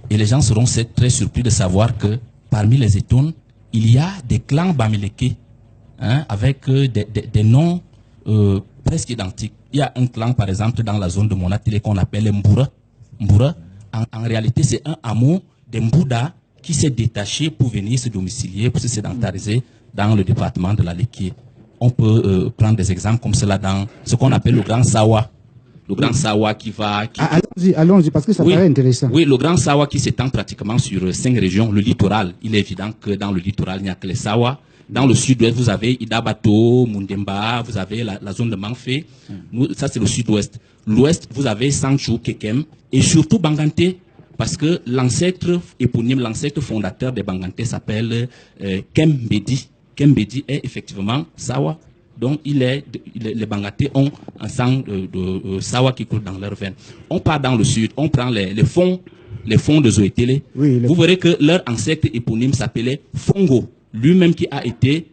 Et les gens seront très surpris de savoir que parmi les Etoun, il y a des clans Bamileke, hein, avec des noms presque identiques. Il y a un clan, par exemple, dans la zone de Monatélé qu'on appelle Mboura. Mboura, en réalité, c'est un hameau des Mbouda qui s'est détaché pour venir se domicilier, pour se sédentariser dans le département de la Léquier. On peut prendre des exemples comme cela dans ce qu'on appelle le Grand Sawa. Le Grand Sawa qui va... Allons-y, parce que ça paraît intéressant. Oui, le Grand Sawa qui s'étend pratiquement sur 5 régions. Le littoral, il est évident que dans le littoral, il n'y a que les Sawa. Dans le sud-ouest, vous avez Idabato, Mundemba, vous avez la zone de Manfé. Ça, c'est le sud-ouest. L'ouest, vous avez Sanchou, Kekem, et surtout Banganté, parce que l'ancêtre éponyme, l'ancêtre fondateur des Banganté s'appelle Kembedi. Kembedi est effectivement Sawa. Donc, les Banganté ont un sang de Sawa qui coule dans leurs veines. On part dans le sud, on prend les fonds de Zoétélé. Oui, vous verrez que leur ancêtre éponyme s'appelait Fongo. Lui-même qui a été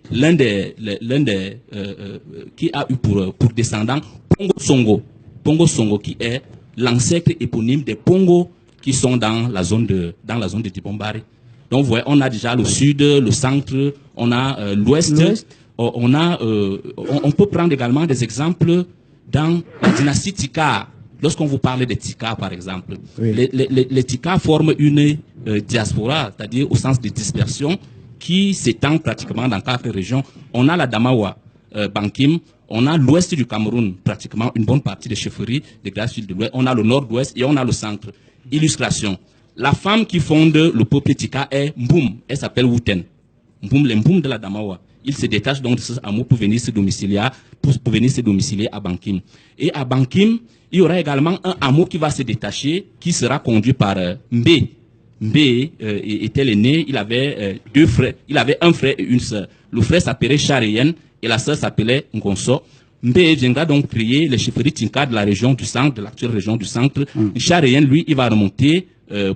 qui a eu pour descendant Pongo Songo. Pongo Songo qui est l'ancêtre éponyme des Pongo qui sont dans la zone de Dibombari. Donc, vous voyez, on a déjà le sud, le centre, on a l'ouest. On peut prendre également des exemples dans la dynastie Tikar. Lorsqu'on vous parle des Tikar, par exemple, oui. les Tikar forment une diaspora, c'est-à-dire au sens de dispersion, qui s'étend pratiquement dans 4 régions. On a la Damawa, Bankim, on a l'ouest du Cameroun, pratiquement une bonne partie des chefferies des glaces de l'ouest, on a le nord-ouest et on a le centre. Illustration. La femme qui fonde le peuple Tika est Mboum, elle s'appelle Wouten. Mboum, les Mboum de la Damawa. Il se détache donc de ce hameau pour venir se domicilier, à Bankim. Et à Bankim, il y aura également un hameau qui va se détacher, qui sera conduit par Mbé. Mbé était l'aîné, il avait 2 frères, il avait un frère et une sœur. Le frère s'appelait Charéen et la sœur s'appelait Ngonso. Mbé viendra donc créer les chefferies Tinka de la région du centre, de l'actuelle région du centre. Charéen, lui, il va remonter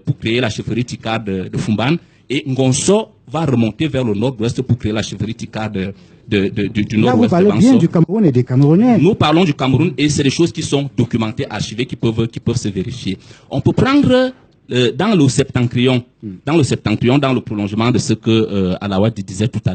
pour créer la chefferie Tika de Fumban. Et Ngonso va remonter vers le nord-ouest pour créer la chefferie Tika du nord-ouest. Là, vous parlez bien du Cameroun et des Camerounais. Nous parlons du Cameroun et c'est des choses qui sont documentées, archivées, qui peuvent se vérifier. On peut prendre dans le septentrion, dans le prolongement de ce que Alawad disait tout à l'heure.